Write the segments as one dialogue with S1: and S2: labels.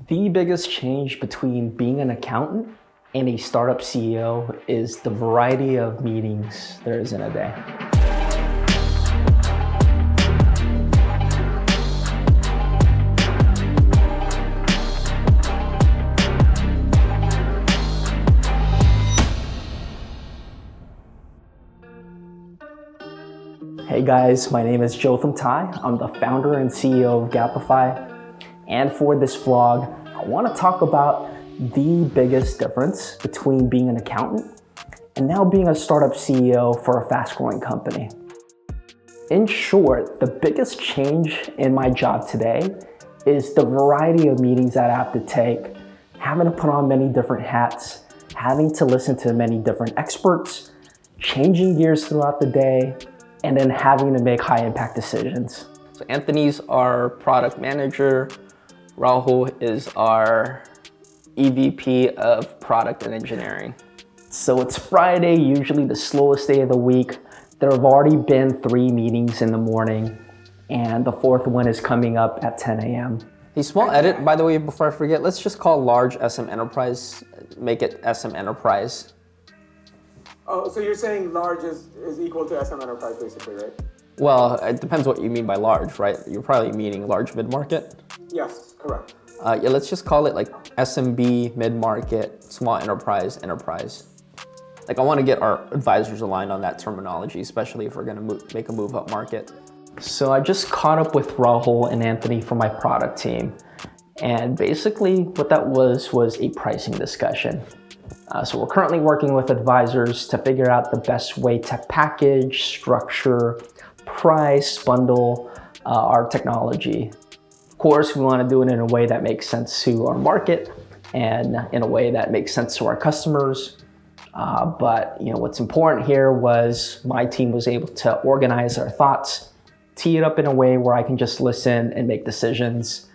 S1: The biggest change between being an accountant and a startup CEO is the variety of meetings there is in a day. Hey guys, my name is Jotham Ty. I'm the founder and CEO of Gappify. And for this vlog, I want to talk about the biggest difference between being an accountant and now being a startup CEO for a fast-growing company. In short, the biggest change in my job today is the variety of meetings that I have to take, having to put on many different hats, having to listen to many different experts, changing gears throughout the day, and then having to make high-impact decisions.
S2: So Anthony's our product manager. Rahul is our EVP of product and engineering.
S1: So it's Friday, usually the slowest day of the week. There have already been 3 meetings in the morning, and the 4th one is coming up at 10 a.m.
S2: A small edit, by the way, before I forget, let's just call large SM Enterprise, make it SM Enterprise.
S3: Oh, so you're saying large is equal to SM Enterprise, basically, right?
S2: Well, it depends what you mean by large, right? You're probably meaning large mid-market?
S3: Yes, correct.
S2: Yeah, let's just call it like SMB, mid-market, small enterprise, enterprise. Like I want to get our advisors aligned on that terminology, especially if we're going to make a move up market.
S1: So I just caught up with Rahul and Anthony from my product team. And basically what that was a pricing discussion. So we're currently working with advisors to figure out the best way to package, structure, price, bundle our technology. Of course, we want to do it in a way that makes sense to our market and in a way that makes sense to our customers. But what's important here was my team was able to organize our thoughts, tee it up in a way where I can just listen and make decisions.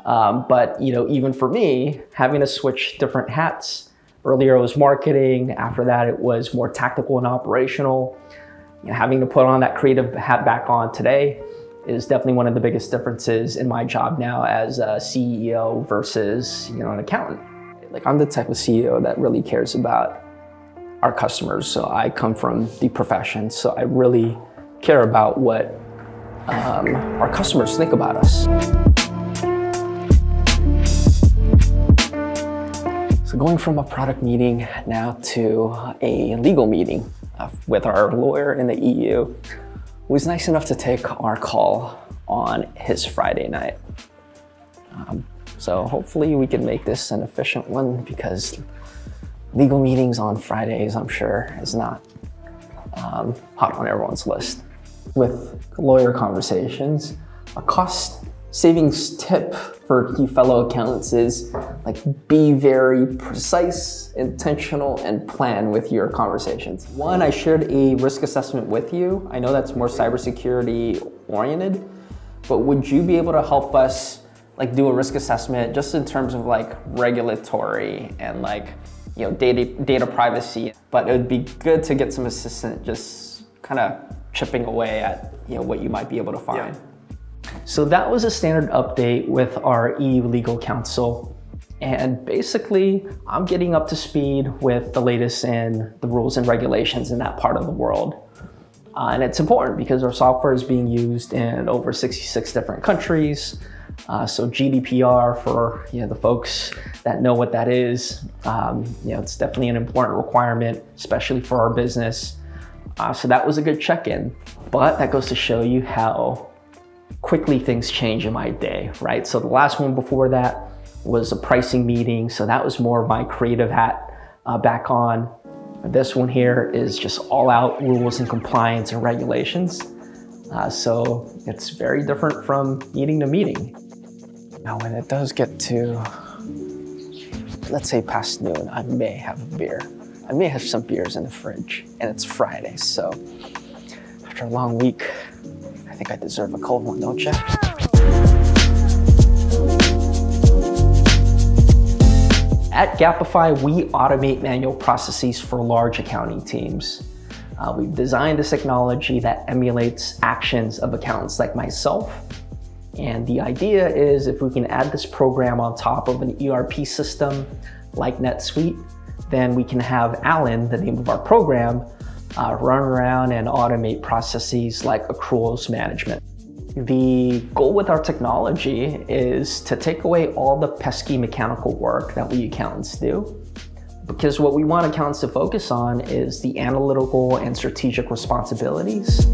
S1: But even for me, having to switch different hats, earlier it was marketing, after that it was more tactical and operational. Having to put on that creative hat back on today is definitely one of the biggest differences in my job now as a CEO versus an accountant. Like I'm the type of CEO that really cares about our customers. So I come from the profession, so I really care about what our customers think about us. So going from a product meeting now to a legal meeting with our lawyer in the EU, who was nice enough to take our call on his Friday night. So hopefully we can make this an efficient one because legal meetings on Fridays, I'm sure, is not hot on everyone's list. With lawyer conversations, a cost savings tip for you fellow accountants is be very precise, intentional, and plan with your conversations.
S2: One, I shared a risk assessment with you. I know that's more cybersecurity oriented, but would you be able to help us do a risk assessment just in terms of regulatory and data privacy? But it would be good to get some assistance just kind of chipping away at what you might be able to find.
S3: Yeah.
S1: So that was a standard update with our EU legal counsel. And basically, I'm getting up to speed with the latest in the rules and regulations in that part of the world. And it's important because our software is being used in over 66 different countries. So GDPR for the folks that know what that is, it's definitely an important requirement, especially for our business. So that was a good check-in. But that goes to show you how quickly things change in my day, right? So the last one before that was a pricing meeting. So that was more of my creative hat back on. This one here is just all out rules and compliance and regulations. So it's very different from meeting to meeting. Now, when it does get to, let's say past noon, I may have a beer. I may have some beers in the fridge, and it's Friday. So after a long week, I think I deserve a cold one, don't you? At Gappify, we automate manual processes for large accounting teams. We've designed this technology that emulates actions of accountants like myself And the idea is if we can add this program on top of an ERP system like NetSuite, then we can have Alan, the name of our program, run around and automate processes like accruals management. The goal with our technology is to take away all the pesky mechanical work that we accountants do, because what we want accountants to focus on is the analytical and strategic responsibilities.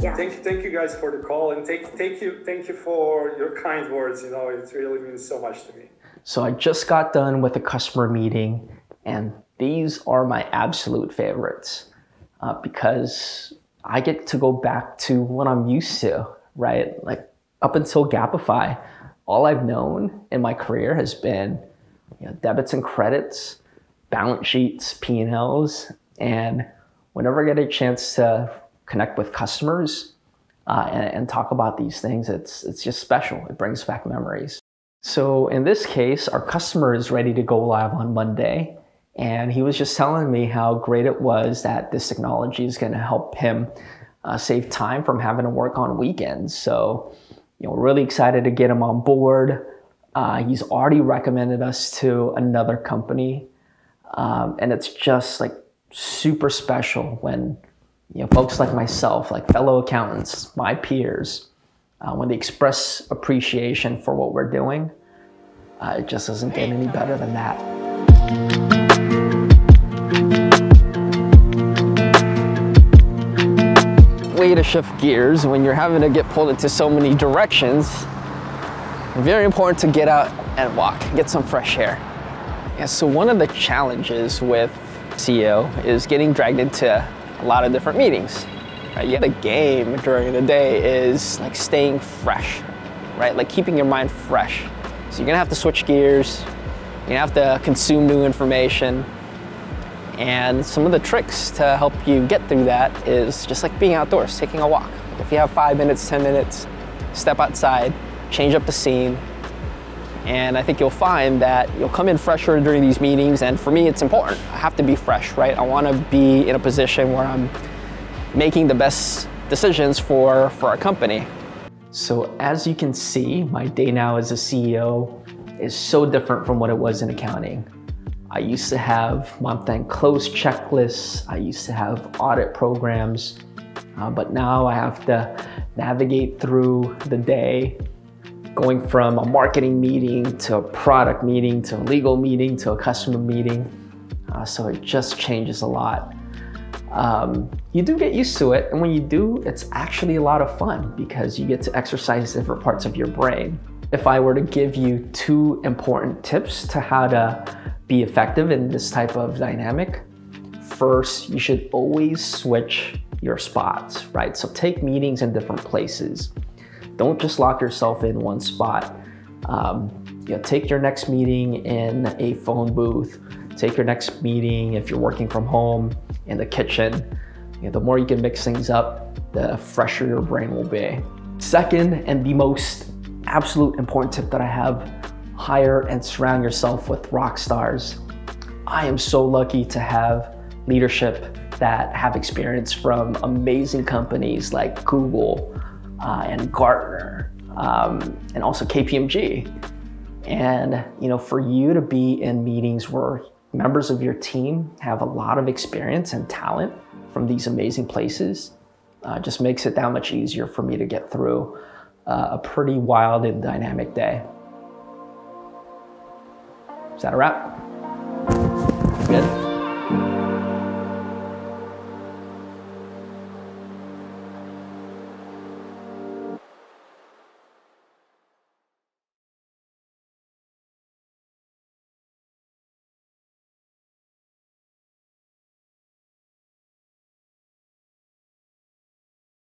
S4: Yeah. Thank you guys for the call, and thank you for your kind words. You know, it really means so much to me.
S1: So I just got done with a customer meeting, and these are my absolute favorites because I get to go back to what I'm used to, right? Like up until Gappify, all I've known in my career has been debits and credits, balance sheets, P&Ls, and whenever I get a chance to connect with customers and talk about these things, it's just special. It brings back memories. So in this case, our customer is ready to go live on Monday, and he was just telling me how great it was that this technology is going to help him save time from having to work on weekends. So, we're really excited to get him on board. He's already recommended us to another company, and it's just like super special when folks like myself, like fellow accountants, my peers, when they express appreciation for what we're doing, it just doesn't get any better than that. Way to shift gears when you're having to get pulled into so many directions. Very important to get out and walk, get some fresh air. Yeah, so one of the challenges with CEO is getting dragged into a lot of different meetings. Right? Yeah, the game during the day is like staying fresh, right? Like keeping your mind fresh. So you're gonna have to switch gears, you're gonna have to consume new information, and some of the tricks to help you get through that is just like being outdoors, taking a walk. If you have 5 minutes, 10 minutes, step outside, change up the scene, and I think you'll find that you'll come in fresher during these meetings, and for me it's important. I have to be fresh, right? I wanna be in a position where I'm making the best decisions for our company. So as you can see, my day now as a CEO is so different from what it was in accounting. I used to have month-end close checklists. I used to have audit programs, but now I have to navigate through the day, going from a marketing meeting to a product meeting to a legal meeting to a customer meeting. So it just changes a lot. You do get used to it, and when you do, it's actually a lot of fun because you get to exercise different parts of your brain. If I were to give you 2 important tips to how to be effective in this type of dynamic, first, you should always switch your spots, right? So take meetings in different places. Don't just lock yourself in one spot. Take your next meeting in a phone booth. Take your next meeting, if you're working from home, in the kitchen. The more you can mix things up, the fresher your brain will be. Second, and the most absolute important tip that I have, hire and surround yourself with rock stars. I am so lucky to have leadership that have experience from amazing companies like Google and Gartner and also KPMG. And for you to be in meetings where members of your team have a lot of experience and talent from these amazing places just makes it that much easier for me to get through a pretty wild and dynamic day. Is that a wrap?